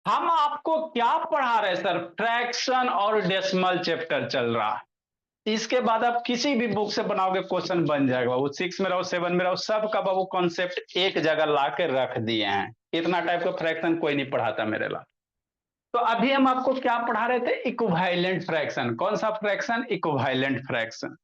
हम आपको क्या पढ़ा रहे सर? फ्रैक्शन और डेसिमल चैप्टर चल रहा है। इसके बाद आप किसी भी बुक से बनाओगे क्वेश्चन बन जाएगा बाबू। 6 में रहो, 7 में रहो, सब का बाबू कॉन्सेप्ट एक जगह ला के रख दिए हैं। इतना टाइप का फ्रैक्शन कोई नहीं पढ़ाता मेरे ला। तो अभी हम आपको क्या पढ़ा रहे थे? Equivalent fraction. कौन सा फ्रैक्शन? Equivalent fraction.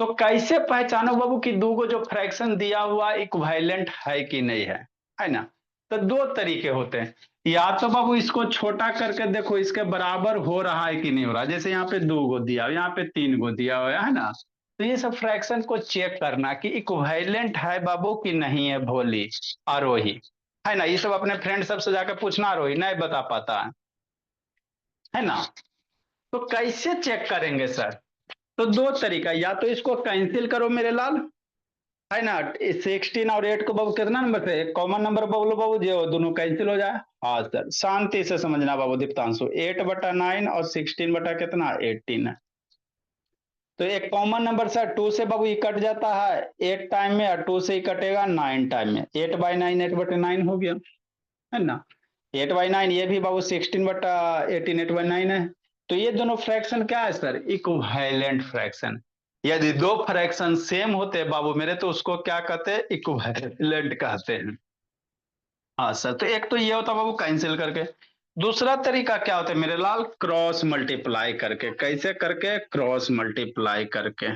तो कैसे पहचानो बाबू कि दो जो फ्रैक्शन दिया हुआ इक्विवेलेंट है कि नहीं है ना? तो दो तरीके होते हैं। या तो बाबू इसको छोटा करके देखो इसके बराबर हो रहा है कि नहीं हो रहा। जैसे यहाँ पे दो गो दिया, यहाँ पे तीन गो दिया हुआ है ना। तो ये सब फ्रैक्शन को चेक करना कि इक्विवेलेंट है बाबू कि नहीं है। भोली, आरोही, है ना, ये सब अपने फ्रेंड सबसे जाकर पूछना। आरोही नहीं बता पाता है ना। तो कैसे चेक करेंगे सर? तो दो तरीका, या तो इसको कैंसिल करो मेरे लाल, है ना। 16 और 8 को बाबू कितना नंबर पे? एक कॉमन नंबर बोलो बाबू, जो दोनों कैंसिल हो जाए। हाँ सर, शांति से समझना बाबू दीप्तांशु। 8/9 और 16 बटा कितना? 18 है। तो एक कॉमन नंबर सर 2 से बाबू ये कट जाता है 8 टाइम में, और 2 से ही कटेगा 9 टाइम में। 8/9 8/9 हो गया, है ना। 8/9 ये भी बाबू 16/18 8/9 है। तो ये दोनों फ्रैक्शन क्या है सर? Equivalent fraction. यदि दो फ्रैक्शन सेम होते हैं बाबू मेरे, तो उसको क्या कहते हैं? इक्विवेलेंट कहते हैं। हाँ सर, तो एक तो ये होता है बाबू कैंसिल करके। दूसरा तरीका क्या होता है मेरे लाल? क्रॉस मल्टीप्लाई करके। कैसे करके? क्रॉस मल्टीप्लाई करके,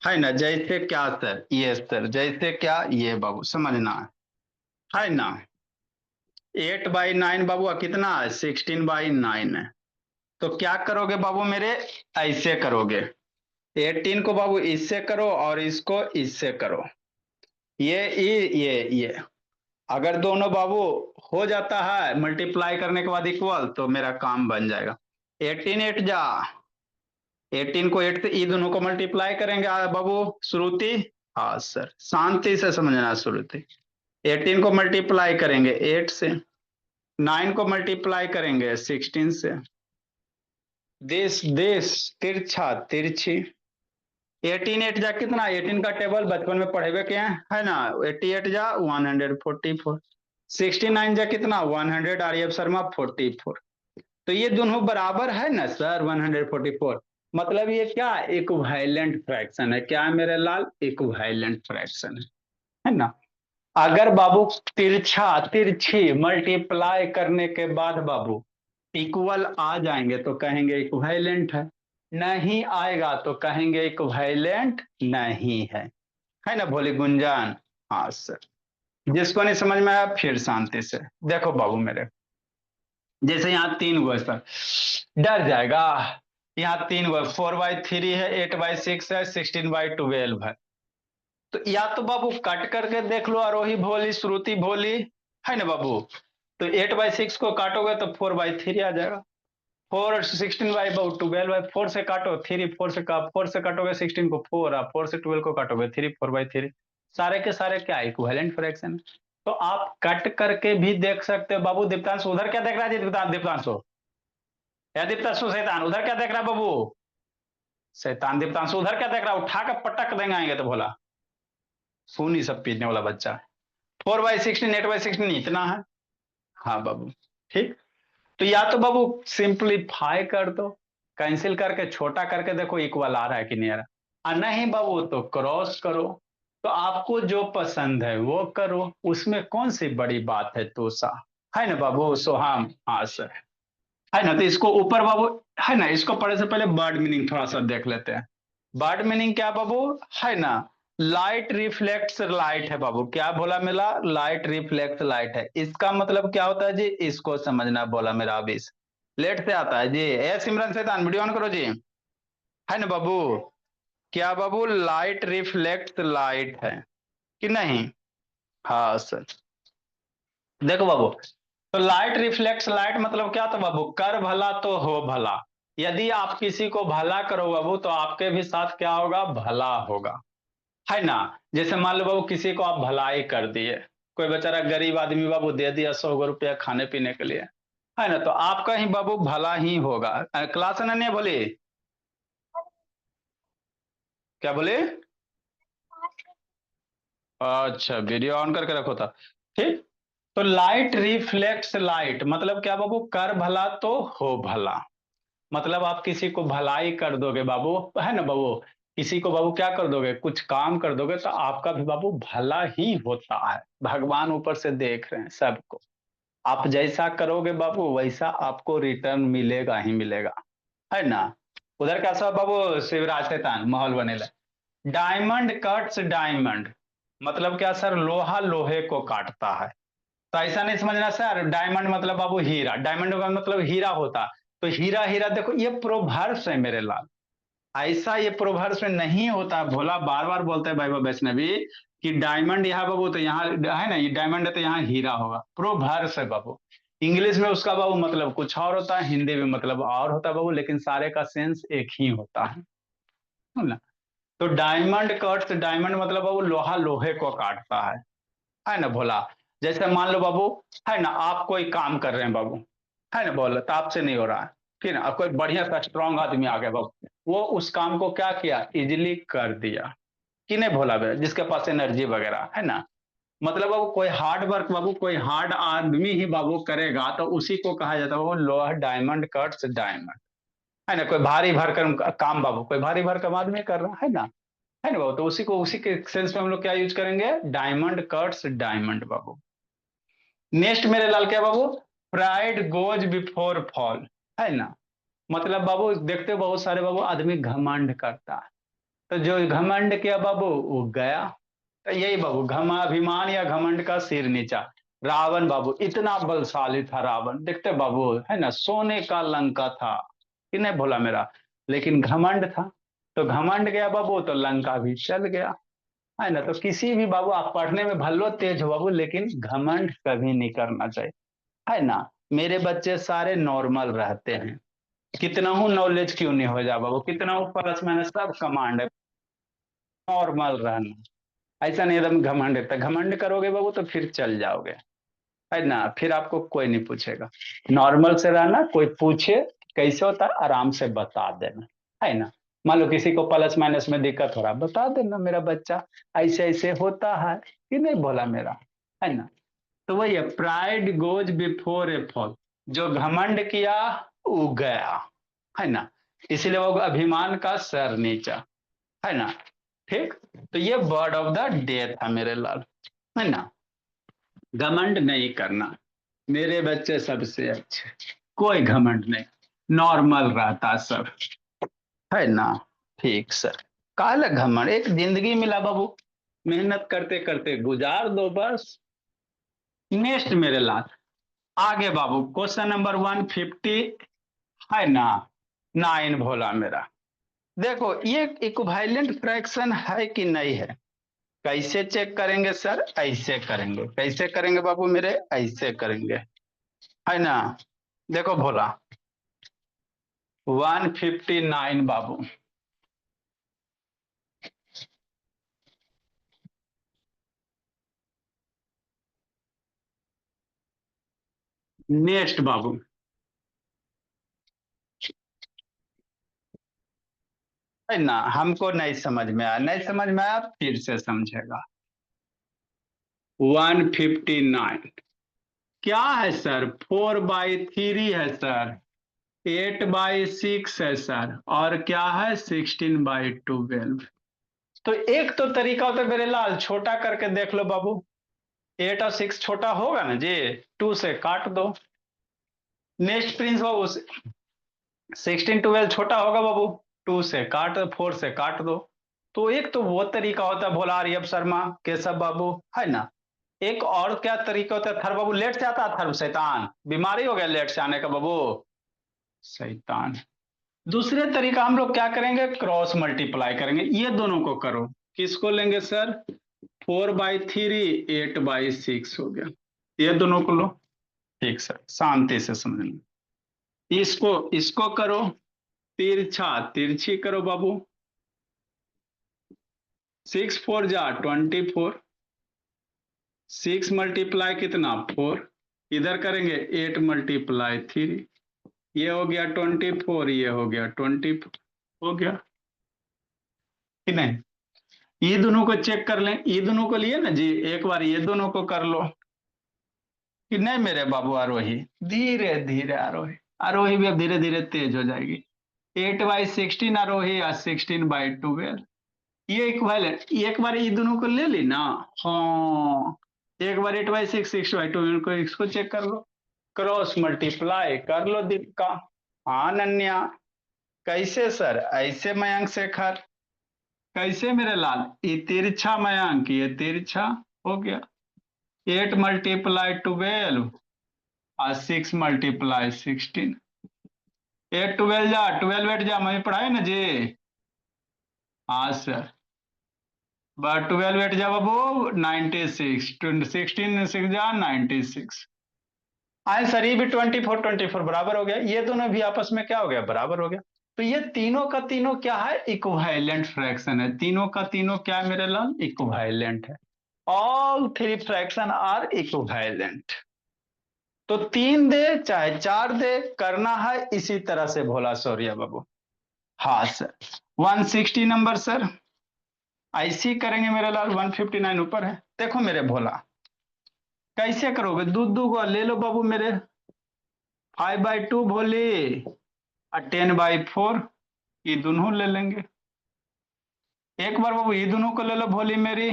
है ना। जैसे क्या सर? ये सर जैसे क्या, ये बाबू समझना है ना। 8/9 बाबू कितना है? 16/9 है। तो क्या करोगे बाबू मेरे? ऐसे करोगे। 18 को बाबू इससे करो और इसको इससे करो। ये अगर दोनों बाबू हो जाता है मल्टीप्लाई करने के बाद इक्वल, तो मेरा काम बन जाएगा। 18 8 जा, 18 को 8 से ये दोनों को मल्टीप्लाई करेंगे बाबू। श्रुति, हाँ सर, शांति से समझना श्रुति। 18 को मल्टीप्लाई करेंगे 8 से, 9 को मल्टीप्लाई करेंगे 16 से। देश देश, तिरछा तिरछी। 18 8 जा कितना? 18 का टेबल बचपन में पढ़े हुए क्या है ना। 88 जा 144। 69 जा कितना? 100। आर्यव शर्मा 44। तो ये दोनों बराबर है ना सर? 144। मतलब ये क्या? इक्विवेलेंट फ्रैक्शन है। क्या है मेरे लाल? इक्विवेलेंट फ्रैक्शन है ना। अगर बाबू तिरछा तिरछी मल्टीप्लाई करने के बाद बाबू इक्वल आ जाएंगे तो कहेंगे इक्विवेलेंट नहीं आएगा तो कहेंगे इक्विवेलेंट नहीं है ना भोली गुंजान। हाँ सर, जिसको नहीं समझ में आया फिर शांति से देखो बाबू मेरे। जैसे यहाँ तीन गो है सर, डर जाएगा। यहाँ तीन गो, 4/3 है, 8/6 है, 16/12 है। तो या तो बाबू कट करके देख लो, आरोही भोली श्रुति भोली, है ना बाबू। तो 8/6 को काटोगे तो 4/3 आ जाएगा। 4 16/12 4 से काटो, 3 4 से काटोगे 16 को 4, 4 से 12 को काटोगे 3 4/3। सारे के सारे क्या इक्विवेलेंट फ्रैक्शन। तो आप कट करके भी देख सकते हो बाबू। दीप्तांशु उधर क्या देख रहा है जी? दीप्तांशु, या दीप्तांशु शैतान उधर क्या देख रहा है बाबू? शैतान दीप्तांशु उधर क्या देख रहा है? उठा कर पटक देंगे आएंगे तो बोला खूनी सब पीने वाला बच्चा। 4/16 8/16 इतना है। हाँ बाबू, ठीक। तो या तो बाबू सिंप्लीफाई कर दो, कैंसिल करके छोटा करके देखो इक्वल आ रहा है कि नहीं आ रहा। नहीं बाबू तो क्रॉस करो। तो आपको जो पसंद है वो करो, उसमें कौन सी बड़ी बात है तो सा, है ना बाबू सोहाम। हाँ सर, है ना। तो इसको ऊपर बाबू, है ना, इसको पढ़ने से पहले वर्ड मीनिंग थोड़ा सा देख लेते हैं। वर्ड मीनिंग क्या बाबू? है ना, लाइट रिफ्लेक्ट्स लाइट है बाबू। क्या बोला मेरा? लाइट रिफ्लेक्ट लाइट है। इसका मतलब क्या होता है जी? इसको समझना बोला मेरा अभी। लेट से आता है जी। ए सिमरन शैतान वीडियो ऑन करो जी, है ना बाबू। क्या बाबू? लाइट रिफ्लेक्ट लाइट है कि नहीं? हाँ सर, देखो बाबू, तो लाइट रिफ्लेक्ट्स लाइट मतलब क्या था बाबू? कर भला तो हो भला। यदि आप किसी को भला करो बाबू तो आपके भी साथ क्या होगा? भला होगा, है ना। जैसे मान लो बाबू किसी को आप भलाई कर दिए, कोई बेचारा गरीब आदमी बाबू दे दिया 100 रुपया खाने पीने के लिए, है ना, तो आपका ही बाबू भला ही होगा। क्लास है ना? नहीं बोली? क्या बोले? अच्छा वीडियो ऑन करके रखो था, ठीक। तो लाइट रिफ्लेक्ट्स लाइट, मतलब क्या बाबू, कर भला तो हो भला। मतलब आप किसी को भलाई कर दोगे बाबू, है ना बाबू, किसी को बाबू क्या कर दोगे, कुछ काम कर दोगे तो आपका भी बाबू भला ही होता है। भगवान ऊपर से देख रहे हैं सबको। आप जैसा करोगे बाबू वैसा आपको रिटर्न मिलेगा ही मिलेगा, है ना। उधर कैसा बाबू, शिवराज शैतान माहौल बनेला। डायमंड कट्स डायमंड, मतलब क्या सर, लोहा लोहे को काटता है। तो ऐसा नहीं समझना सर, डायमंड मतलब बाबू हीरा, डायमंड का मतलब हीरा होता। तो हीरा हीरा देखो, ये प्रोभर्ब्स है मेरे लाल। ऐसा ये प्रोभर्ब्स में नहीं होता। भोला बार बार बोलते हैं वैभव वैष्णवी कि डायमंड यहाँ बाबू तो यहाँ है ना, ये डायमंड है तो यहाँ हीरा होगा। प्रोभर्ब्स है बाबू। इंग्लिश में उसका बाबू मतलब कुछ और होता है, हिंदी में मतलब और होता है बाबू, लेकिन सारे का सेंस एक ही होता है ना। तो डायमंड कट्स डायमंड मतलब बाबू लोहा लोहे को काटता है ना भोला। जैसे मान लो बाबू, है ना, आप कोई काम कर रहे हैं बाबू, है ना बोला, तो आपसे नहीं हो रहा है, ठीक है ना, कोई बढ़िया सा स्ट्रांग आदमी आ गया बाबू, वो उस काम को क्या किया, इजिली कर दिया। कि नहीं भोला भैया, जिसके पास एनर्जी वगैरह है ना। मतलब बाबू कोई हार्ड वर्क बाबू, कोई हार्ड आदमी ही बाबू करेगा तो उसी को कहा जाता है वो लोहा, डायमंड कट्स डायमंड, है ना। कोई भारी भरकम काम बाबू, कोई भारी भरकम आदमी कर रहा है ना बाबू, तो उसी को उसी के सेंस में हम लोग क्या यूज करेंगे, डायमंड कट्स डायमंड बाबू। नेक्स्ट मेरे लाल क्या बाबू, प्राइड गोज बिफोर फॉल, है ना। मतलब बाबू देखते हो बहुत सारे बाबू आदमी घमंड करता है, तो जो घमंड किया बाबू वो गया। तो यही बाबू अभिमान या घमंड का सिर नीचा। रावण बाबू इतना बलशाली था, रावण देखते बाबू, है ना, सोने का लंका था कि नहीं भोला मेरा, लेकिन घमंड था। तो घमंड गया बाबू तो लंका भी चल गया, है ना। तो किसी भी बाबू आप पढ़ने में भलो तेज हो बाबू, लेकिन घमंड कभी नहीं करना चाहिए, है ना। मेरे बच्चे सारे नॉर्मल रहते हैं, कितना हूँ नॉलेज क्यों नहीं हो जा बाबू, कितना हूँ प्लस मैंने सब कमांड है, नॉर्मल रहना। ऐसा नहीं एकदम घमंड है, घमंड करोगे बाबू तो फिर चल जाओगे, है ना, फिर आपको कोई नहीं पूछेगा। नॉर्मल से रहना, कोई पूछे कैसे होता है आराम से बता देना, है ना। मान लो किसी को प्लस माइनस में दिक्कत हो रहा, बता देना मेरा बच्चा ऐसे ऐसे होता है, कि नहीं बोला मेरा, है ना। तो वही है, pride goes before A fall, जो घमंड किया वो गया, है ना। इसलिए वो अभिमान का सर नीचा, है ना। ठीक। तो ये वर्ड ऑफ द डे था मेरे लाल, है ना। घमंड नहीं करना, मेरे बच्चे सबसे अच्छे, कोई घमंड नहीं, नॉर्मल रहता सब, है ना। ठीक सर, काल घमंड, एक जिंदगी मिला बाबू, मेहनत करते करते गुजार दो बस। नेक्स्ट मेरे लाल, आगे बाबू क्वेश्चन नंबर 150, है ना, 9 भोला मेरा। देखो ये इक्विवेलेंट फ्रैक्शन है कि नहीं है, कैसे चेक करेंगे सर, ऐसे करेंगे, कैसे करेंगे बाबू मेरे, ऐसे करेंगे, है ना। देखो भोला 159 बाबू। नेक्स्ट बाबू, है ना, हमको नहीं समझ में आया, नहीं समझ में आया फिर से समझेगा। 159 क्या है सर, 4/3 है सर, 8/6 है सर, और क्या है 16/12। तो एक तो तरीका होता है मेरे लाल, छोटा करके देख लो बाबू, 8 और 6 छोटा होगा ना जी, 2 से काट दो। नेक्स्ट प्रिंस बाबू, 16 12 छोटा होगा बाबू, 2 से काट, 4 से काट दो। तो एक तो वो तरीका होता है भोला आर्यव शर्मा केशव बाबू, है ना। एक और क्या तरीका होता है, थर बाबू लेट से आता है, थर शैतान बीमारी हो गया लेट से आने का बाबू, शैतान। दूसरे तरीका हम लोग क्या करेंगे, क्रॉस मल्टीप्लाई करेंगे, ये दोनों को करो। किसको लेंगे सर, 4/3 8/6 हो गया, ये दोनों को लो। ठीक सर, शांति से समझना। इसको इसको करो, तिरछा तिरछी करो बाबू, 6 4 जा 24, 6 कितना 4, इधर करेंगे 8 × 3, ये हो गया 24, ये हो गया 20, हो गया कि नहीं। ये दोनों को चेक कर लें, ये दोनों को लिए ना जी, एक बार ये दोनों को कर लो, कि नहीं मेरे बाबू आरोही, धीरे धीरे आरोही, आरोही भी अब धीरे धीरे तेज हो जाएगी। 8/16 आरोही और 16/12, ये इक्विवेलेंट, एक बार ये दोनों को ले ली ना। हाँ, एक बार 8/6 6/2 को इसको चेक कर लो, क्रॉस मल्टीप्लाई कर लो दीपिका। हाँ अनन्या, कैसे सर? ऐसे मयंक शेखर, कैसे मेरे लाल? ये तिरछा मयंक, ये तिरछा हो गया। 8 × 12 और 6 × 16, 8 12 जा 12 बैठ जा, मैं पढ़ाए ना जी। हाँ सर, बट 12 बैठ जा बाबू 96, 16 6 जा 96। आए सर, ये भी 24 बराबर हो गया, ये दोनों भी आपस में क्या हो गया? बराबर हो गया। तो ये तीनों का तीनों क्या है? इक्विवेलेंट फ्रैक्शन है। तीनों का तीनों क्या है मेरे लाल? इक्विवेलेंट है। All three fraction are equivalent. तो 3 दे चाहे 4 दे, करना है इसी तरह से भोला सौर्या बाबू। हाँ सर, 160 नंबर सर, ऐसी करेंगे मेरे लाल। 159 ऊपर है, देखो मेरे भोला, कैसे करोगे? दू को ले लो बाबू मेरे, 5/2 भोले और 10/4, ये दोनों ले लेंगे। एक बार बाबू ये दोनों को ले लो भोली मेरी,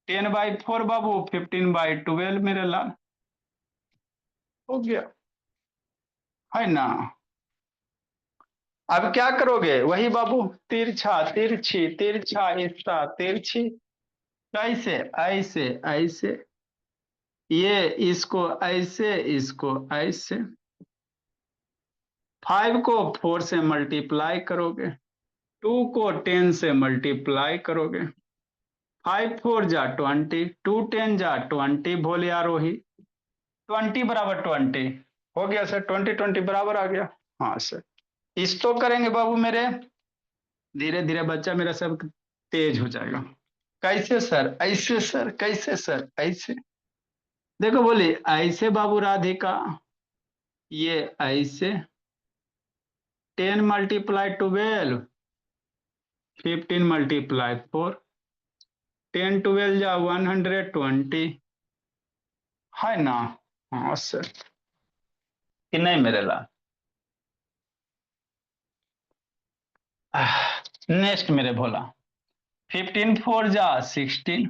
10/4 बाबू, 15/12 मेरे लाल, हो गया है ना। अब क्या करोगे? वही बाबू, तिरछा तिरछी, तिरछा इसका तिरछी, कैसे? ऐसे ऐसे, ये इसको ऐसे, इसको ऐसे। 5 को 4 से मल्टीप्लाई करोगे, 2 को 10 से मल्टीप्लाई करोगे, 5 4 जा 20, 2 10 जा 20 भोले आरोही, 20 बराबर 20 हो गया सर, 20 20 बराबर आ गया। हाँ सर, इस तो करेंगे बाबू मेरे, धीरे धीरे बच्चा मेरा सब तेज हो जाएगा। कैसे सर? ऐसे सर, कैसे सर? ऐसे, देखो बोली ऐसे बाबू राधिका, ये ऐसे, 10 × 12, 15 × 4, 10 12 जा 120, है ना। हाँ सर, कि नहीं मेरे लाल? नेक्स्ट मेरे भोला, 15 4 जा 16,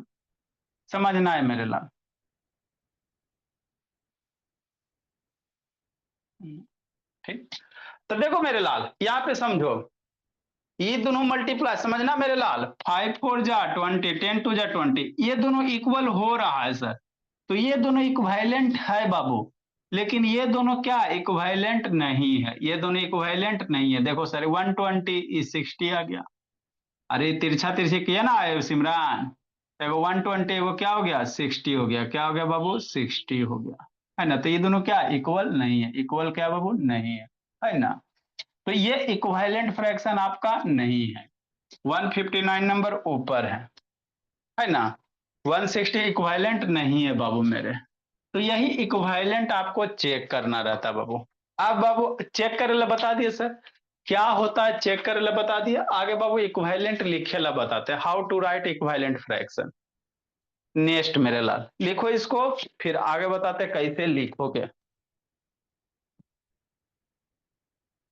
समझना है मेरे लाल। ठीक, तो देखो मेरे लाल, यहाँ पे समझो, ये दोनों मल्टीप्लाई, समझना मेरे लाल, 5 4 जा 20, 10 2 जा 20, ये दोनों इक्वल हो रहा है सर, तो ये दोनों इक्विवेलेंट है बाबू। लेकिन ये दोनों क्या इक्विवेलेंट नहीं है? ये दोनों इक्विवेलेंट नहीं है। देखो सर, 120 60 आ गया। अरे तिरछा तिरछी किया ना सिमरान, एगो 120, वो क्या हो गया? 60 हो गया। क्या हो गया बाबू? 60 हो गया, है ना। तो ये दोनों क्या इक्वल नहीं है? इक्वल क्या बाबू? नहीं है ना। तो ये इक्विवेलेंट फ्रैक्शन आपका नहीं है। 159 नंबर ऊपर है ना। 160 इक्विवेलेंट नहीं है बाबू मेरे। तो यही इक्विवेलेंट आपको चेक करना रहता है बाबू। अब बाबू चेक करे ला बता दिए सर, क्या होता है चेक करे ला बता दिए। आगे बाबू इक्विवेलेंट लिखे ला बताते हैं, how to write equivalent fraction. Next मेरे लाल, लिखो इसको, फिर आगे बताते कैसे लिखोगे।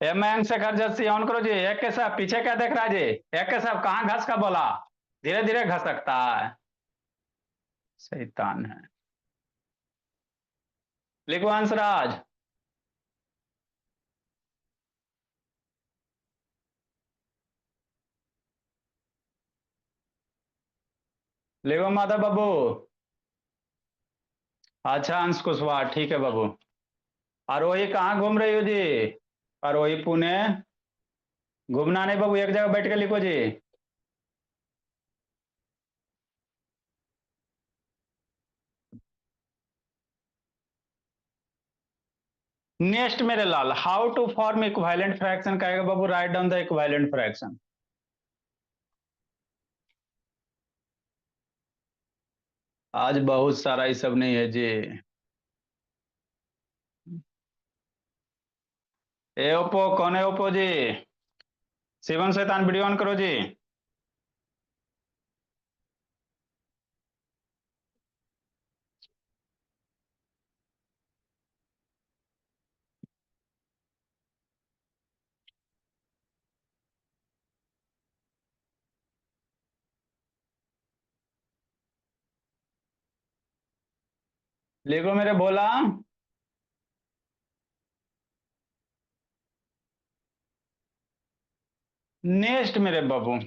मयंक से घर जैसे ऑन करो जी। एक के साथ पीछे क्या देख रहा है जी? एक के साथ कहाँ घस का बोला? धीरे धीरे घसकता है, शैतान है। लिखो हंसराज। लिखो माधव बाबू। अच्छा अंश कुशवाहा, ठीक है बाबू। आरोही कहाँ घूम रही हो जी? आरोही पुणे घूमना नहीं बाबू, एक जगह बैठ के लिखो जी। नेक्स्ट मेरे लाल, how to form equivalent fraction कहेगा बाबू, write down the equivalent fraction. आज बहुत सारा ये सब नहीं है जी। ए ओप्पो, कौन है ओप्पो जी? शिवम शैतान वीडियो ऑन करो जी। लिखो मेरे भोला। नेक्स्ट मेरे बाबू।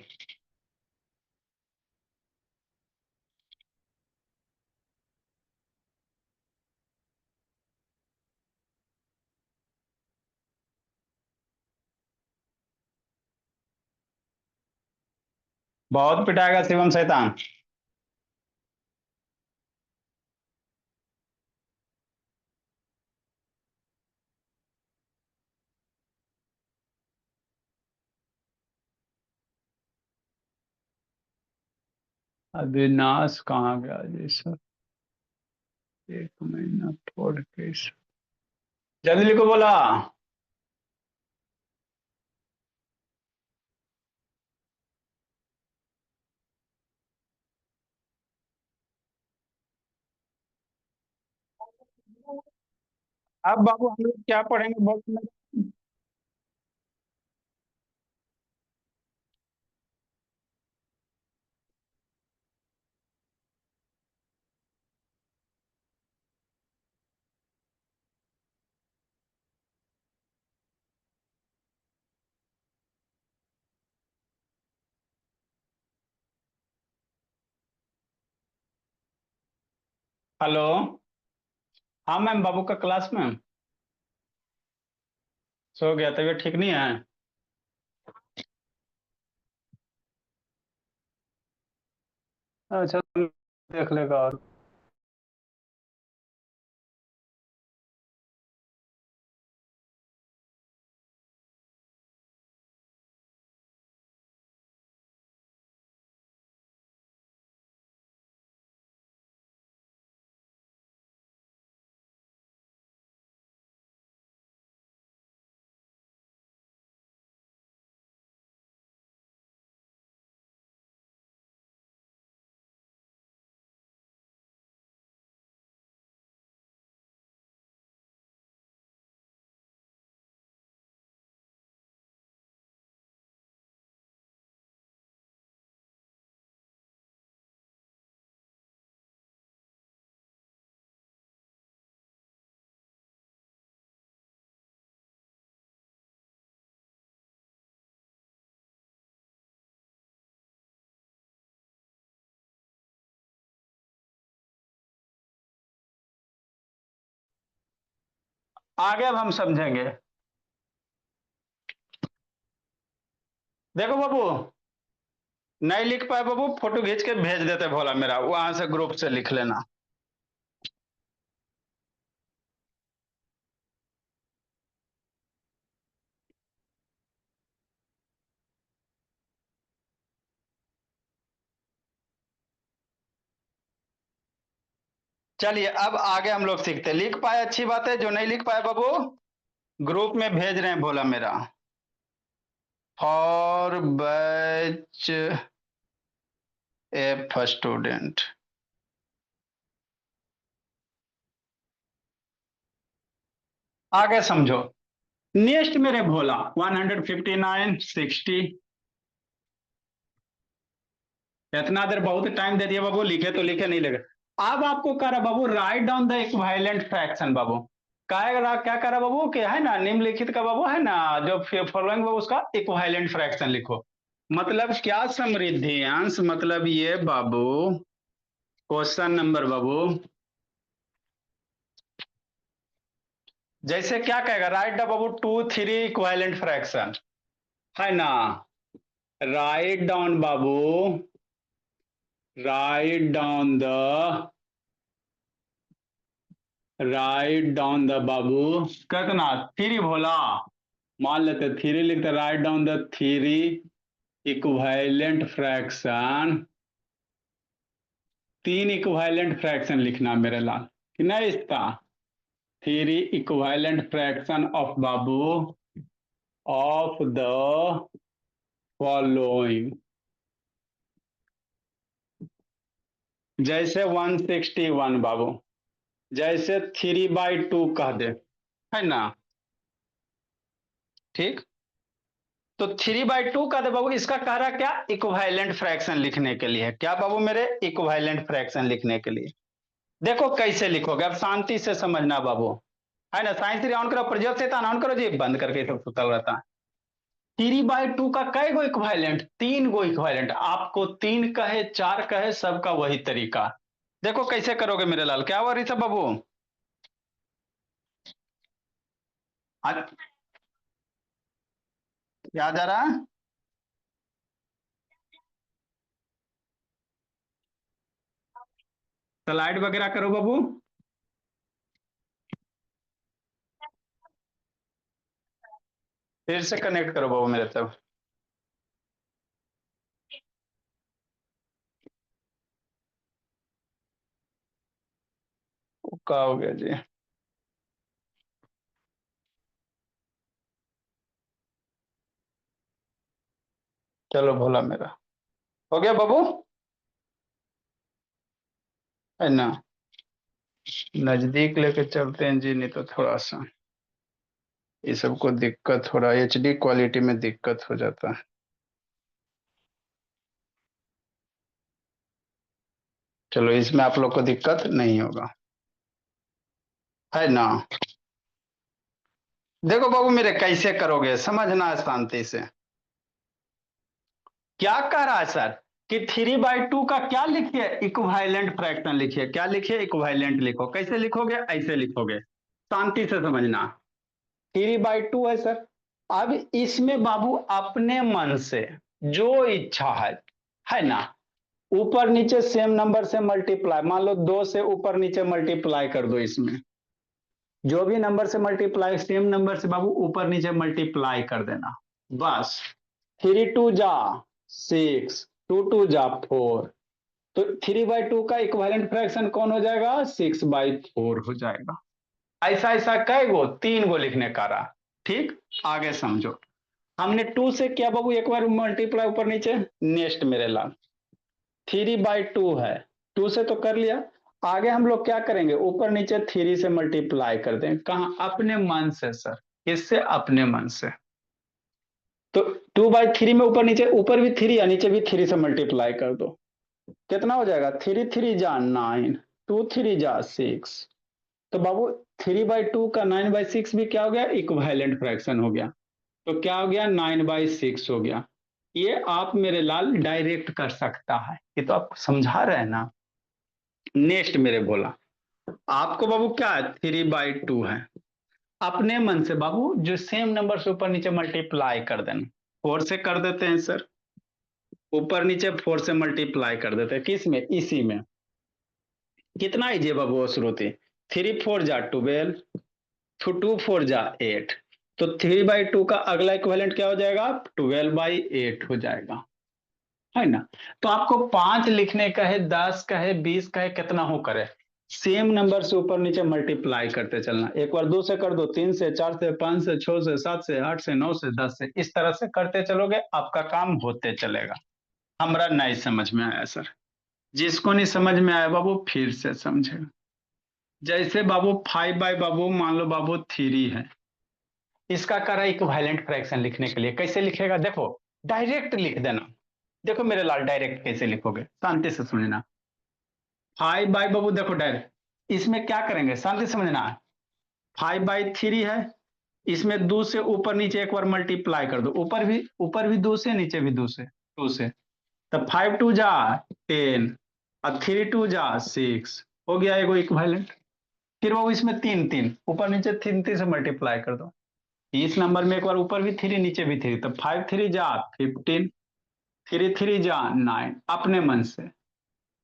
बहुत पिटाएगा शिवम शैतान। अविनाश कहाँ गया जी सर? एक महीना छोड़ के जल्दी लिखो बोला। अब बाबू हम लोग क्या पढ़ेंगे बोल। हेलो। हाँ मैम, बाबू का क्लास में। सो गया, तबीयत ठीक नहीं है। अच्छा, देख लेगा और। आगे अब हम समझेंगे। देखो बाबू, नहीं लिख पाए बाबू, फोटो खींच के भेज देते भोला मेरा, वहां से ग्रुप से लिख लेना। चलिए अब आगे हम लोग सीखते हैं। लिख पाए अच्छी बात है, जो नहीं लिख पाए बाबू ग्रुप में भेज रहे हैं भोला मेरा। For batch F student. आगे समझो। नेक्स्ट मेरे भोला 159 60। इतना देर बहुत टाइम दे दिया बाबू, लिखे तो लिखे नहीं लगे। अब आपको कह रहा बाबू write down the equivalent fraction बाबू। क्या कह रहा बाबू कि है ना निम्नलिखित का बाबू, है ना जो फॉलोइंग बाबू उसका इक्विवेलेंट फ्रैक्शन लिखो। मतलब क्या समृद्धि अंश, मतलब ये बाबू क्वेश्चन नंबर बाबू। जैसे क्या कहेगा, राइट द बाबू टू थ्री इक्विवेलेंट फ्रैक्शन, है ना। राइट डाउन बाबू, write down the, write down the बाबू कितना थ्री भोला। मान लेते थ्री लिखते, write down the three equivalent fraction. तीन इक्विवेलेंट फ्रैक्शन लिखना मेरे लाल, कि नहीं इसका। थ्री इक्विवेलेंट फ्रैक्शन ऑफ बाबू ऑफ द फॉलोइंग। जैसे 161 बाबू, जैसे 3/2 कह दे, है ना। ठीक। तो 3/2 का दे बाबू, इसका कह रहा क्या, इक्विवेलेंट फ्रैक्शन लिखने के लिए। क्या बाबू मेरे, इक्विवेलेंट फ्रैक्शन लिखने के लिए। देखो कैसे लिखोगे, अब शांति से समझना बाबू, है ना। साइंस थ्री ऑन करो, प्रज्वल से ऑन करो जी, बंद करके सब सुतल रहता है। 3/2 का कै गो इक्वाइलेंट, 3 गो इक्वाइलेंट, आपको 3 कहे 4 कहे सबका वही तरीका। देखो कैसे करोगे मेरे लाल, क्या हुआ ऋषभ बाबू? आज क्या जा रहा है? स्लाइड वगैरह करो बाबू। फिर से कनेक्ट करो बाबू मेरे तब। क्या हो गया जी? चलो भोला मेरा, हो गया बाबू, है ना। नजदीक लेके चलते हैं जी, नहीं तो थोड़ा सा ये सबको दिक्कत, थोड़ा एचडी क्वालिटी में दिक्कत हो जाता है। चलो इसमें आप लोग को दिक्कत नहीं होगा, है ना। देखो बाबू मेरे, कैसे करोगे समझना शांति से। क्या कह रहा है सर कि 3/2 का क्या लिखिए, इक्विवेलेंट फ्रैक्शन लिखिए। क्या लिखिए? इक्विवेलेंट लिखो। कैसे लिखोगे? ऐसे लिखोगे, शांति से समझना। 3/2 है सर। अब इसमें बाबू अपने मन से जो इच्छा है ना, ऊपर नीचे सेम नंबर से मल्टीप्लाई, मान लो 2 से ऊपर नीचे मल्टीप्लाई कर दो। इसमें जो भी नंबर से मल्टीप्लाई, सेम नंबर से बाबू ऊपर नीचे मल्टीप्लाई कर देना, बस। 3 2 जा 6, 2 2 जा 4, तो 3/2 का इक्विवेलेंट फ्रैक्शन कौन हो जाएगा? 6/4 हो जाएगा। ऐसा ऐसा कई गो, 3 गो लिखने का रहा। ठीक, आगे समझो। हमने 2 से किया बाबू एक बार मल्टीप्लाई ऊपर नीचे, नेक्स्ट मेरे लाल 3/2 है, 2 से तो कर लिया। आगे हम लोग क्या करेंगे? ऊपर नीचे 3 से मल्टीप्लाई कर दें। कहा? अपने मन से सर, किससे? अपने मन से। तो 2/3 में ऊपर नीचे, ऊपर भी 3 या नीचे भी 3 से मल्टीप्लाई कर दो। कितना हो जाएगा? 3 3 जा 9, 2 3 जा 6। तो बाबू 3/2 का 9/6 भी क्या हो गया? इक्विवेलेंट फ्रैक्शन हो गया। तो क्या हो गया? 9/6 हो गया। ये आप मेरे लाल डायरेक्ट कर सकता है, ये तो आप समझा रहे हैं ना। नेक्स्ट मेरे बोला, आपको बाबू क्या है? 3/2 है। अपने मन से बाबू जो सेम नंबर से ऊपर नीचे मल्टीप्लाई कर देना। 4 से कर देते हैं सर, ऊपर नीचे 4 से मल्टीप्लाई कर देते हैं। किस में? इसी में। कितना इजी है बाबू श्रुति? 3 4 जा 12, 2 4 जा 8। तो 3/2 का अगला इक्विवेलेंट क्या हो जाएगा? 12/8 हो जाएगा, है ना। तो आपको 5 लिखने का है, 10 का है, 20 का है, कितना हो करे, सेम नंबर से ऊपर नीचे मल्टीप्लाई करते चलना। एक बार 2 से कर दो, 3 से, 4 से, 5 से, 6 से, 7 से, 8 से, 9 से, 10 से, इस तरह से करते चलोगे, आपका काम होते चलेगा। हमरा नहीं समझ में आया सर, जिसको नहीं समझ में आया बाबू फिर से समझेगा। जैसे बाबू 5 बाबू मान लो बाबू 3 है, इसका करा इक्विवेलेंट फ्रैक्शन लिखने के लिए कैसे लिखेगा? देखो डायरेक्ट लिख देना। देखो मेरे लाल, डायरेक्ट कैसे लिखोगे, शांति से सुनना। 5 बाबू देखो डायरेक्ट इसमें क्या करेंगे, शांति से समझना। 5/3 है, इसमें 2 से ऊपर नीचे एक बार मल्टीप्लाई कर दो। ऊपर भी 2 से, नीचे भी 2 से। तब 5 2 जा 10 और 3 2 जा 6 हो गया एगो इक्विवेलेंट। फिर वो इसमें 3 3 ऊपर नीचे 3 3 से मल्टीप्लाई कर दो। इस नंबर में एक बार ऊपर भी 3 नीचे भी 3, तब 5 3 जा 15, 3 3 जा 9 अपने मन से।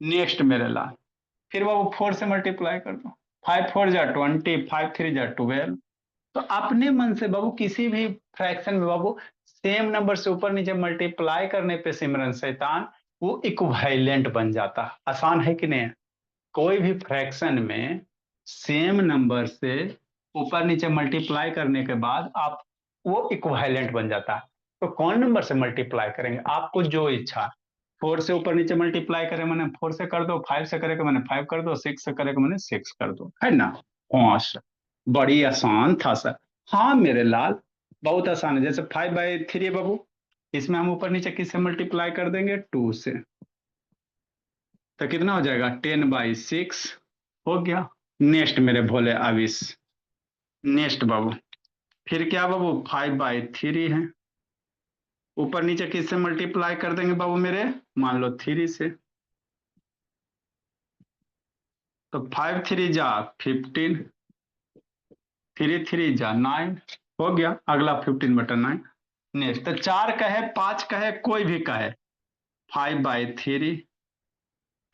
नेक्स्ट मेरे लाल, फिर वो 4 से मल्टीप्लाई कर दो। 5 4 जा 20, 5 3 जा 12। तो अपने मन से बाबू किसी भी फ्रैक्शन में बाबू सेम नंबर से ऊपर नीचे मल्टीप्लाई करने पे सिमरन शैतान वो इक्विवेलेंट बन जाता। आसान है कि नहीं? कोई भी फ्रैक्शन में सेम नंबर से ऊपर नीचे मल्टीप्लाई करने के बाद आप वो इक्विवेलेंट बन जाता है। तो कौन नंबर से मल्टीप्लाई करेंगे? आपको जो इच्छा। 4 से ऊपर नीचे मल्टीप्लाई करे मैंने 4 से कर दो, 5 से करेगा मैंने 5 कर दो, 6 से करेगा मैंने 6 कर दो, है ना। हाँ सर, बड़ी आसान था सर। हाँ मेरे लाल, बहुत आसान है। जैसे 5/3 है बाबू, इसमें हम ऊपर नीचे किससे मल्टीप्लाई कर देंगे? 2 से। तो कितना हो जाएगा? 10/6 हो गया। नेक्स्ट मेरे भोले आविश, नेक्स्ट बाबू। फिर क्या बाबू, 5/3 है। ऊपर नीचे किससे मल्टीप्लाई कर देंगे बाबू मेरे, मान लो 3 से। तो 5×3 = 15, 3×3 = 9। हो गया, अगला 15/9। नेक्स्ट तो 4 कहे 5 कहे कोई भी कहे, 5/3,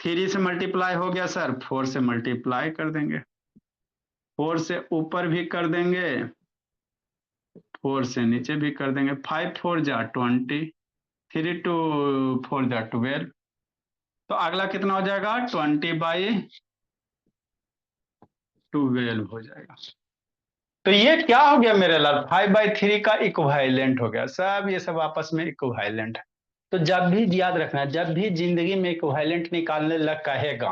3 से मल्टीप्लाई हो गया सर, 4 से मल्टीप्लाई कर देंगे, 4 से ऊपर भी कर देंगे, 4 से नीचे भी कर देंगे। 5×4 = 20, 3×2 = 4 = 12। तो अगला कितना हो जाएगा, 20/12 हो जाएगा। तो ये क्या हो गया मेरे लाल, 5/3 का इक्विवेलेंट हो गया। सब ये सब आपस में इक्विवेलेंट है। तो जब भी याद रखना, जब भी जिंदगी में इक्विवेलेंट निकालने लग कहेगा,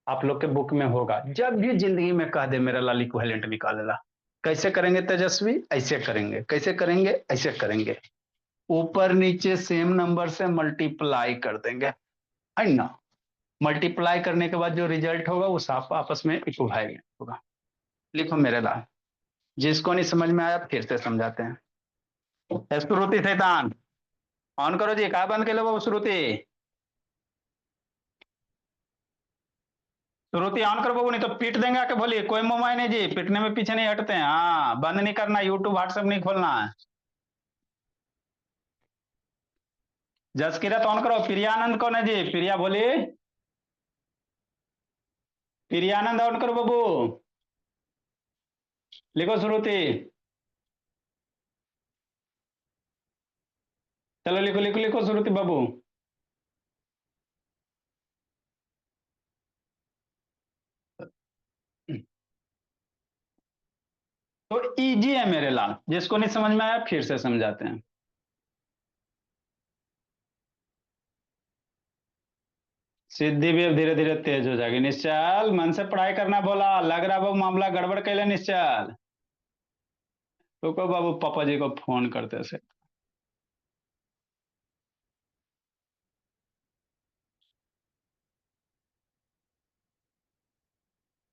आप लोग के बुक में होगा, जब भी जिंदगी में कह दे मेरा लाल इक्विवेलेंट निकाल ला, कैसे करेंगे तेजस्वी, ऐसे करेंगे, कैसे करेंगे, ऐसे करेंगे, ऊपर नीचे सेम नंबर से मल्टीप्लाई कर देंगे, है ना। मल्टीप्लाई करने के बाद जो रिजल्ट होगा वो साफ आपस में इक्विवेलेंट होगा। लिखो मेरे लाल, जिसको नहीं समझ में आया फिर से समझाते हैं। श्रुति शैतान ऑन करो जी, कहा बंद के लो वो श्रुति, श्रुति ऑन करो बाबू, नहीं तो पीट देंगे आके, बोलिए कोई मोबाइल नहीं जी, पीटने में पीछे नहीं हटते हैं। हाँ, बंद नहीं करना, यूट्यूब व्हाट्सएप नहीं खोलना है। जसकिरत ऑन करो। प्रियानंद कौन है जी, प्रिया बोलिए, प्रियानंद ऑन करो बाबू, लिखो श्रुति, चलो लिखो लिखो लिखो श्रुति बाबू। तो इजी है मेरे लाल, जिसको नहीं समझ में आया फिर से समझाते हैं। सिद्धि भी अब धीरे धीरे तेज हो जाएगी। निश्चल मन से पढ़ाई करना बोला, लग रहा बाबू मामला गड़बड़ कैले निश्चल। तो को बाबू पापा जी को फोन करते से।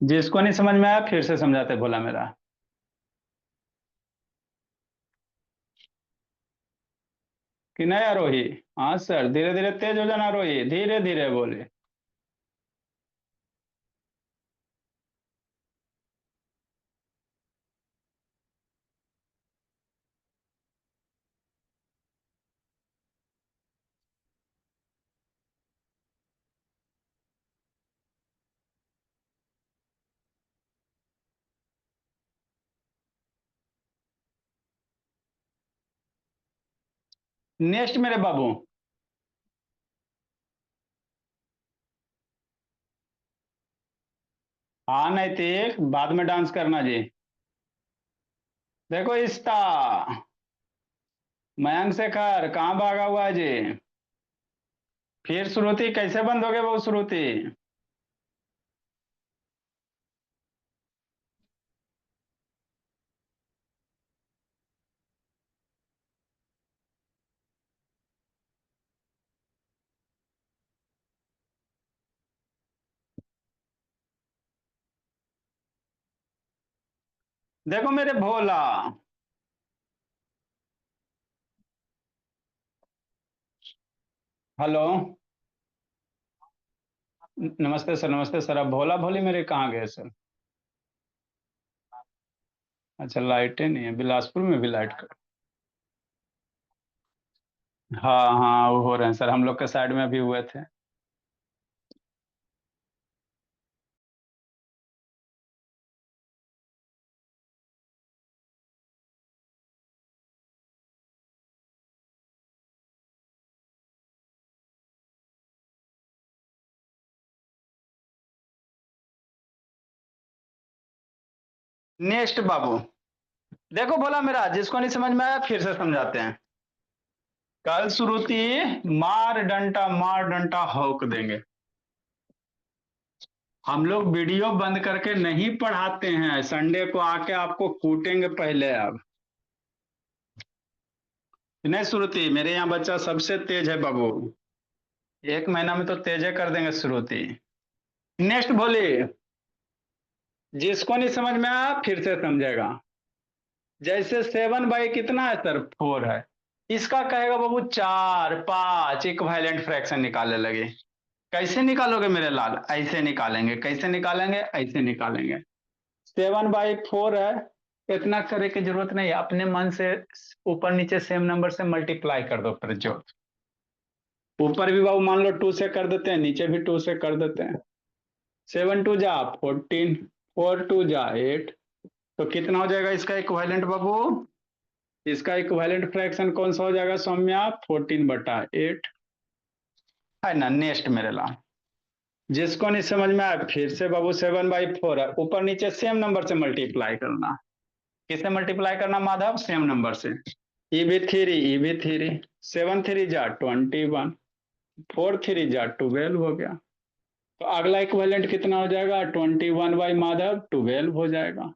जिसको नहीं समझ में आया फिर से समझाते बोला मेरा। कि नहीं आरोही, हाँ सर, धीरे धीरे तेज हो जाना आरोही, धीरे धीरे बोले। नेक्स्ट मेरे बाबू, हाँ नैतिक बाद में डांस करना जी। देखो इस्ता, मयंक शेखर कहाँ भागा हुआ है जी। फिर श्रुति कैसे बंद हो गए वो श्रुति। देखो मेरे भोला, हेलो, नमस्ते सर, नमस्ते सर। अब भोला भोली मेरे कहाँ गए सर। अच्छा लाइटें नहीं है, बिलासपुर में भी लाइट कर। हाँ हाँ, वो हो रहे हैं सर, हम लोग के साइड में भी हुए थे। नेक्स्ट बाबू, देखो बोला मेरा, जिसको नहीं समझ में आया फिर से समझाते हैं। कल श्रुति मार डंटा हौक देंगे। हम लोग वीडियो बंद करके नहीं पढ़ाते हैं, संडे को आके आपको कूटेंगे पहले। अब नहीं श्रुति, मेरे यहाँ बच्चा सबसे तेज है बाबू, 1 महीना में तो तेजे कर देंगे श्रुति। नेक्स्ट बोलिए। जिसको नहीं समझ में आया फिर से समझेगा। जैसे 7 बाई कितना है सर, 4 है। इसका कहेगा बाबू 4 5 इक्विवेलेंट फ्रैक्शन निकालने लगे। कैसे निकालोगे मेरे लाल, ऐसे निकालेंगे। कैसे निकालेंगे, ऐसे निकालेंगे। 7/4 है, इतना करे की जरूरत नहीं है, अपने मन से ऊपर नीचे सेम नंबर से मल्टीप्लाई कर दो प्रज्योत। ऊपर भी बाबू मान लो 2 से कर देते हैं, नीचे भी 2 से कर देते हैं। 7 2 जा 14, 4 2 जा 8। तो कितना हो जाएगा इसका इक्विवेलेंट बाबू, इसका इक्विवेलेंट फ्रैक्शन कौन सा हो जाएगा सौम्या, 14/8 है ना। नेक्स्ट मेरे लाल, जिसको नहीं समझ में आया फिर से बाबू 7/4 है, ऊपर नीचे सेम नंबर से मल्टीप्लाई करना। किससे मल्टीप्लाई करना माधव, सेम नंबर से। ई भी थ्री 7 3 जा 21, 4 3 जा 12 हो गया। तो अगला इक्विवेलेंट कितना हो जाएगा, 21/माधव 12 हो जाएगा।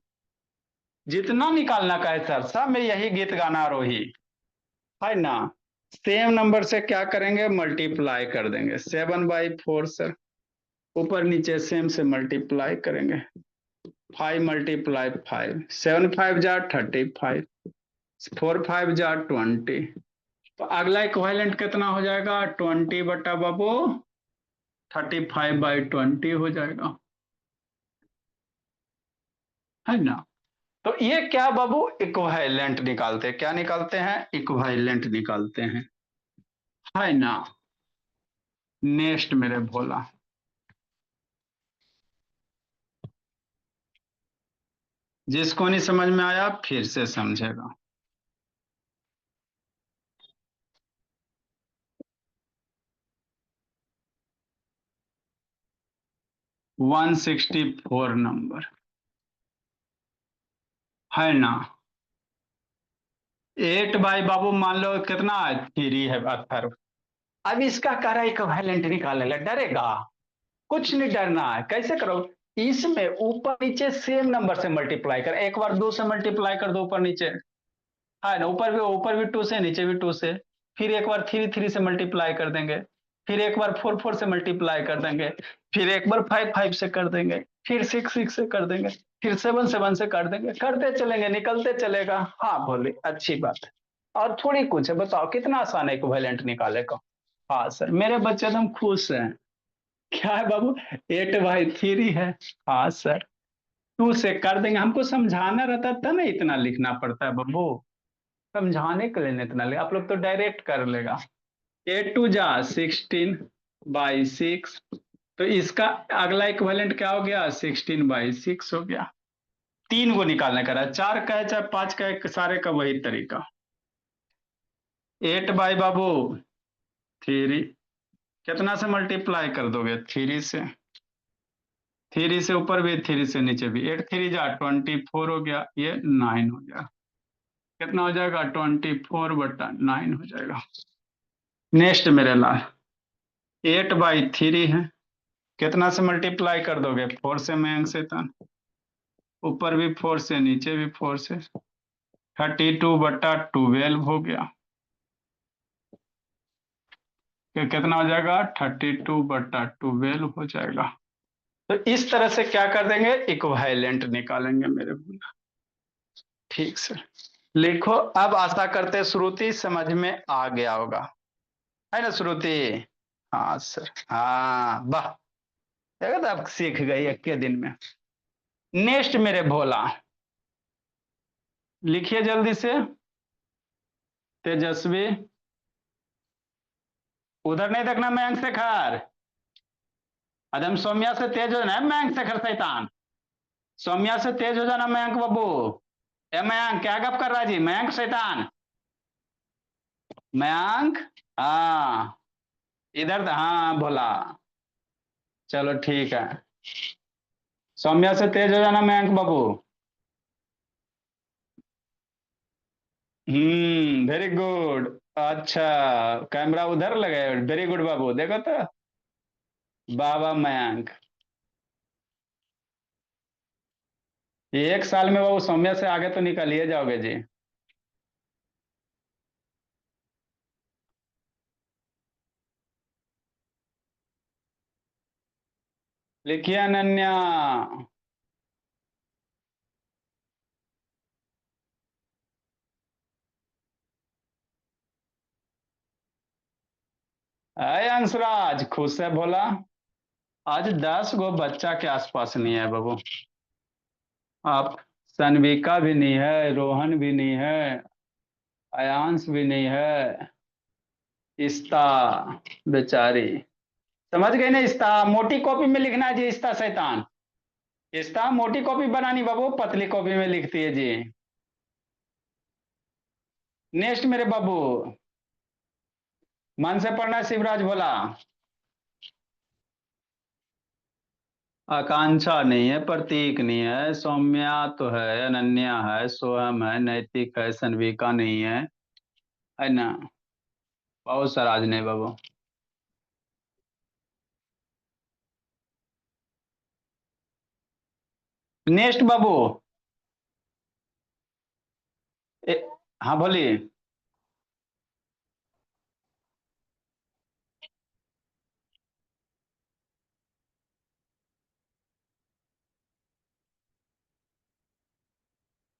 जितना निकालना का है सर, सब में यही गीत गाना रोही है ना। सेम नंबर से क्या करेंगे, मल्टीप्लाई कर देंगे। 7/4 सर, ऊपर नीचे सेम से मल्टीप्लाई करेंगे। 5 × 5 7 5 जा 35, 4 5 जा 20। तो अगला इक्विवेलेंट कितना हो जाएगा, 20/35/20 हो जाएगा, है ना। तो ये क्या बाबू, इक्विवेलेंट निकालते हैं। क्या निकालते हैं, इक्विवेलेंट निकालते हैं, है ना। नेक्स्ट मेरे भोला, जिसको नहीं समझ में आया फिर से समझेगा। 164 नंबर, है ना। 8 बाई बाबू मान लो कितना है, 3 है, 18। अब इसका कह रहा है इक्विवेलेंट निकालने लग, डरेगा। कुछ नहीं डरना है, कैसे करो, इसमें ऊपर नीचे सेम नंबर से मल्टीप्लाई कर। एक बार 2 से मल्टीप्लाई कर दो ऊपर नीचे, है ना। ऊपर भी 2 से, नीचे भी 2 से। फिर एक बार 3 3 से मल्टीप्लाई कर देंगे। फिर एक बार 4 4 से मल्टीप्लाई कर देंगे। फिर एक बार 5 5 से कर देंगे। फिर 6 6 से कर देंगे। फिर 7 7 से कर देंगे, करते चलेंगे, निकलते चलेगा। हाँ बोले, अच्छी बात है। और थोड़ी कुछ है, बताओ कितना आसान है इक्विवेलेंट निकाले का। हाँ सर, मेरे बच्चे एकदम खुश हैं। क्या है बाबू, 8/3 है। हाँ सर, 2 से कर देंगे। हमको समझाना रहता था ना, इतना लिखना पड़ता है बाबू। समझाने के लिए इतना ले, आप लोग तो डायरेक्ट कर लेगा। 8 2 जा 16/6। तो इसका अगला इक्विवेलेंट क्या हो गया, 16/6 हो गया। 3 को निकालने का रहा, 4 का है चाहे 5 का है, सारे का वही तरीका। 8/3 कितना से मल्टीप्लाई कर दोगे, 3 से। 3 से ऊपर भी, 3 से नीचे भी। 8 3 जा 24 हो गया, ये 9 हो गया। कितना हो जाएगा, 24/9 हो जाएगा। नेक्स्ट मेरे लाल, 8/3 है, कितना से मल्टीप्लाई कर दोगे, 4 से। मैं शैतान, ऊपर भी 4 से, नीचे भी 4 से। 32/12 हो गया। कितना हो जाएगा, 32/12 हो जाएगा। तो इस तरह से क्या कर देंगे, इक्विवेलेंट निकालेंगे मेरे भैया। ठीक से लिखो। अब आशा करते श्रुति समझ में आ गया होगा, है ना श्रुति। हाँ सर, हाँ वाह, देखा तो आप सीख गई एक के दिन में। नेक्स्ट मेरे भोला, लिखिए जल्दी से। तेजस्वी, उधर नहीं देखना मयंक शेखर। अदम सौम्या से तेज हो जाना है मयंक शेखर शैतान। सौम्या से तेज हो जाना मयंक बब्बू। ए मयंक, क्या गप कर रहा है जी, मयंक शैतान। मयंक, हाँ इधर, हाँ भोला। चलो ठीक है, सौम्या से तेज हो जाना मयंक बाबू। Very good. अच्छा, कैमरा उधर लगे, वेरी गुड बाबू, देखो तो। वाह वाह मयंक। 1 साल में बाबू सौम्या से आगे तो निकल ही जाओगे जी। लिखिए अनन्या। है अंशराज, खुश है भोला। आज 10 गो बच्चा के आसपास नहीं है बाबू। आप, सनविका भी नहीं है, रोहन भी नहीं है, अयांश भी नहीं है, इस्ता बेचारी। समझ गई ना? इस्ता मोटी कॉपी में लिखना है जी, इस्ता शैतान। इस्ता मोटी कॉपी बनानी बाबू, पतली कॉपी में लिखती है जी। नेक्स्ट मेरे बाबू, मन से पढ़ना है शिवराज भोला। आकांक्षा नहीं है, प्रतीक नहीं है, सौम्या तो है, अनन्या है, सोहम है, नैतिक है, सनविका नहीं है ना? बहुत सारा आज नहीं बाबू। नेक्स्ट बाबू। ए, हाँ बोलिए।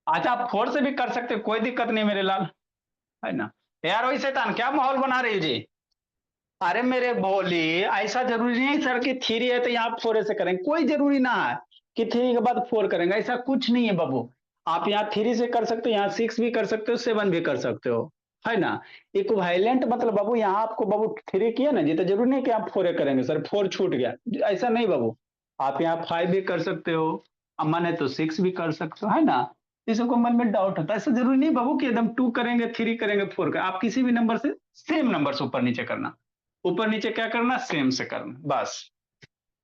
अच्छा, आप फोर से भी कर सकते हो, कोई दिक्कत नहीं मेरे लाल, है ना? यार वही शैतान, क्या माहौल बना रही हो जी? अरे मेरे भोली, ऐसा जरूरी नहीं है सर कि थ्री है तो यहाँ फोर से करेंगे, कोई जरूरी ना है कि थ्री के बाद फोर करेंगे, ऐसा कुछ नहीं है बाबू। आप यहाँ थ्री से कर सकते हो, यहाँ सिक्स भी कर सकते हो, सेवन भी कर सकते हो, है ना? इक्विवेलेंट मतलब बाबू, यहाँ आपको बाबू थ्री किया ना जी, तो जरूरी नहीं कि आप फोर करेंगे सर, फोर छूट गया, ऐसा नहीं बाबू। आप यहाँ फाइव भी कर सकते हो, अब मन है तो सिक्स भी कर सकते हो, है ना? किसी को मन में डाउट होता है, ऐसा जरूरी नहीं बाबू कि एकदम टू करेंगे, थ्री करेंगे, फोर करेंगे, आप किसी भी नंबर से, सेम नंबर से ऊपर नीचे करना, ऊपर नीचे क्या करना, सेम से करना बस,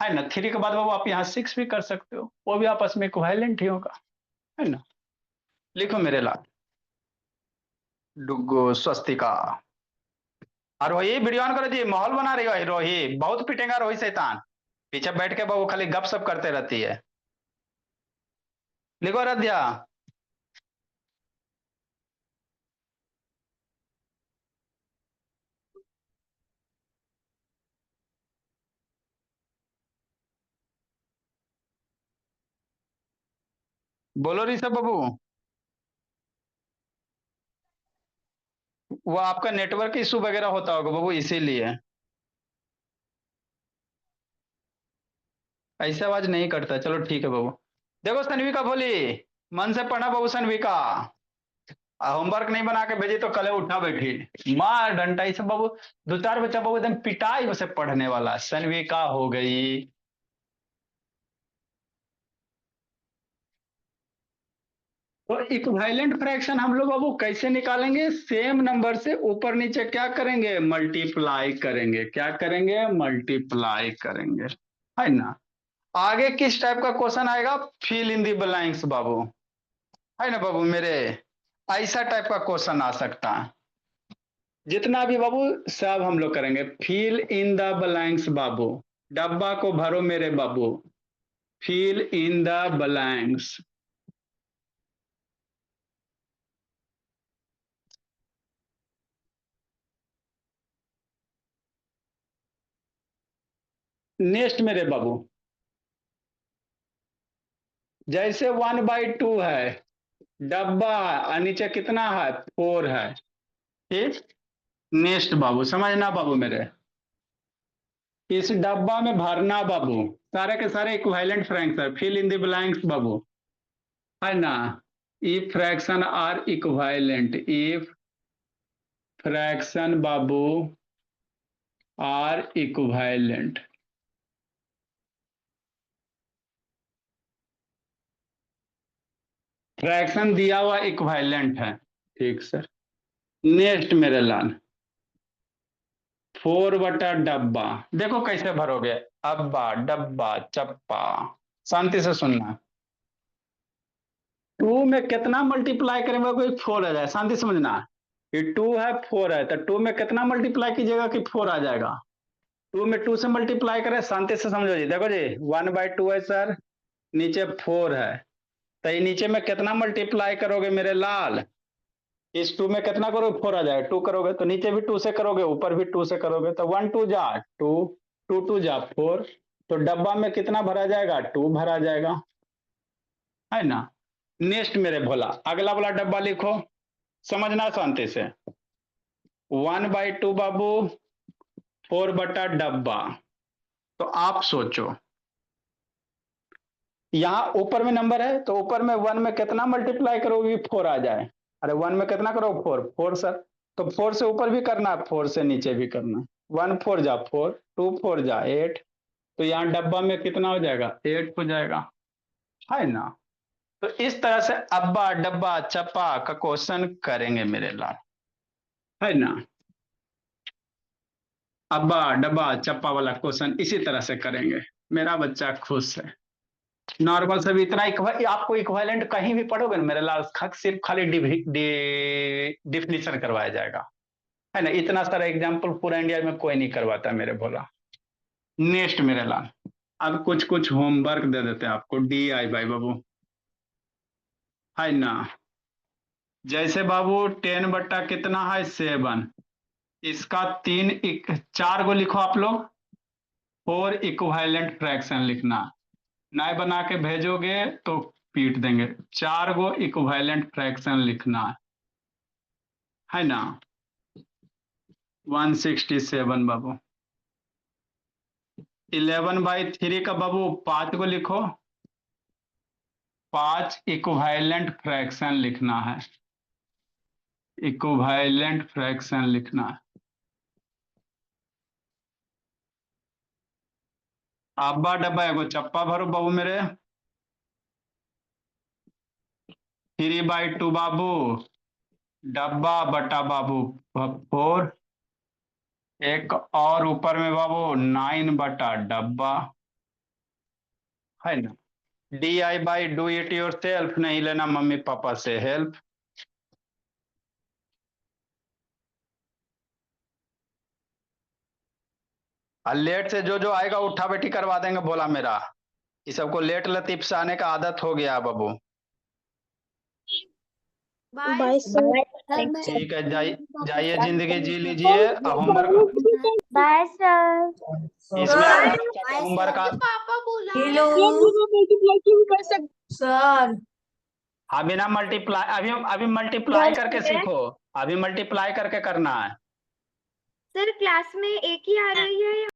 है ना? थ्री के बाद बाबू आप यहाँ सिक्स भी कर सकते हो, वो भी आपस में इक्विवेलेंट ही होगा, है ना? लिखो मेरे लाल। डुगो स्वस्तिका। और वही वीडियो ऑन करो जी, माहौल बना रही हो रोही, बहुत पिटेगा रोही शैतान, पीछे बैठ के बाबू खाली गप सप करते रहती है। लिखो रद्या। बोलो ऋषभ बाबू। वो आपका नेटवर्क इशू वगैरह होता होगा बाबू, इसीलिए ऐसे आवाज नहीं करता। चलो ठीक है बाबू। देखो सनविका बोली, मन से पढ़ा बाबू सनविका। होमवर्क नहीं बना के भेजी तो कल उठा बैठी मार डंडा, ये सब बाबू। दो चार बच्चा बाबू एकदम पिटाई उसे पढ़ने वाला, सनविका हो गई। तो इक्विवेलेंट फ्रैक्शन हम लोग बाबू कैसे निकालेंगे? सेम नंबर से ऊपर नीचे क्या करेंगे, मल्टीप्लाई करेंगे, क्या करेंगे, मल्टीप्लाई करेंगे, है ना? आगे किस टाइप का क्वेश्चन आएगा? फिल इन दी ब्लैंक्स बाबू, है ना बाबू मेरे? ऐसा टाइप का क्वेश्चन आ सकता है। जितना भी बाबू सब हम लोग करेंगे, फिल इन द ब्लैंक्स बाबू, डब्बा को भरो मेरे बाबू, fill in the blanks. Next मेरे बाबू, जैसे 1/2 है, डब्बा और नीचे कितना है, फोर है, ठीक। नेक्स्ट बाबू समझना बाबू मेरे, इस डब्बा में भरना बाबू, सारे के सारे इक्विवेलेंट फ्रैक्शन है, फिल इन द ब्लैंक्स बाबू, है ना? If fraction are equivalent, if fraction बाबू आर इक्विवेलेंट, फ्रैक्शन दिया हुआ इक्विवेलेंट है, ठीक सर। नेक्स्ट मेरे लाल, फोर बटा डब्बा, देखो कैसे भरोगे, अब्बा डब्बा चप्पा, शांति से सुनना। टू में कितना मल्टीप्लाई करेंगे, कोई फोर आ जाए, शांति समझना। ये टू है, फोर है, तो टू में कितना मल्टीप्लाई कीजिएगा कि फोर आ जाएगा? टू में टू से मल्टीप्लाई करें, शांति से समझो जी, देखो जी 1/2 है सर, नीचे फोर है, तो ये नीचे में कितना मल्टीप्लाई करोगे मेरे लाल? इस टू में कितना करोगे, फोर आ जाएगा, टू करोगे तो नीचे भी टू से करोगे, ऊपर भी टू से करोगे, तो वन टू जा टू, टू टू जा फोर, तो डब्बा में कितना भरा जाएगा, टू भरा जाएगा, है ना? नेक्स्ट मेरे भोला, अगला वाला डब्बा लिखो, समझना शांति से। 1/2 बाबू, 4 बटा डब्बा। तो आप सोचो, यहाँ ऊपर में नंबर है तो ऊपर में 1 में कितना मल्टीप्लाई करोगे 4 आ जाए। अरे 1 में कितना करो 4 सर। तो 4 से ऊपर भी करना है, 4 से नीचे भी करना है। 1 4 जा 4, 2 4 जा 8। तो यहाँ डब्बा में कितना हो जाएगा 8 हो जाएगा, है ना। तो इस तरह से अब्बा डब्बा चप्पा का क्वेश्चन करेंगे मेरे लाल, है ना। अब्बा डब्बा चप्पा वाला क्वेश्चन इसी तरह से करेंगे। मेरा बच्चा खुश है। नॉर्मल से भी इतना आपको इक्विवेलेंट कहीं भी पढ़ोगे ना मेरे लाल, सिर्फ खाली डिफिनीशन करवाया जाएगा, है ना। इतना सारा एग्जाम्पल पूरा इंडिया में कोई नहीं करवाता मेरे भोला। नेक्स्ट मेरे लाल, अब कुछ कुछ होमवर्क दे देते हैं आपको, DI बाई बाबू, है ना। जैसे बाबू 10 बट्टा कितना है 7, इसका 4 गो लिखो आप लोग। 4 इक्विवेलेंट फ्रैक्शन लिखना, नए बना के भेजोगे तो पीट देंगे। 4 गो इक्विवेलेंट फ्रैक्शन लिखना है ना। 167 बाबू। 11/3 का बाबू 5 को लिखो। 5 इक्विवेलेंट फ्रैक्शन लिखना है, इक्विवेलेंट फ्रैक्शन लिखना है। अब्बा डब्बा एगो चप्पा भरो बाबू मेरे। 3/2 बाबू डब्बा बटा बाबू 4। एक और ऊपर में बाबू 9 बटा डब्बा, है ना। DI by do it your self, नहीं लेना मम्मी पापा से हेल्प। और लेट से जो जो आएगा उठा बैठी करवा देंगे बोला मेरा। इस सबको लेट लतीफ से आने का आदत हो गया बाबू। Bye sir. ठीक है, जाइए जिंदगी जी लीजिए। Homework bye sir. इसमें आपका बच्चा का होमवर्क पापा बुला हेलो कर सकते सर। अभी ना मल्टीप्लाई, अभी मल्टीप्लाई करके सीखो। अभी मल्टीप्लाई करके करना है। सर क्लास में एक ही आ रही है या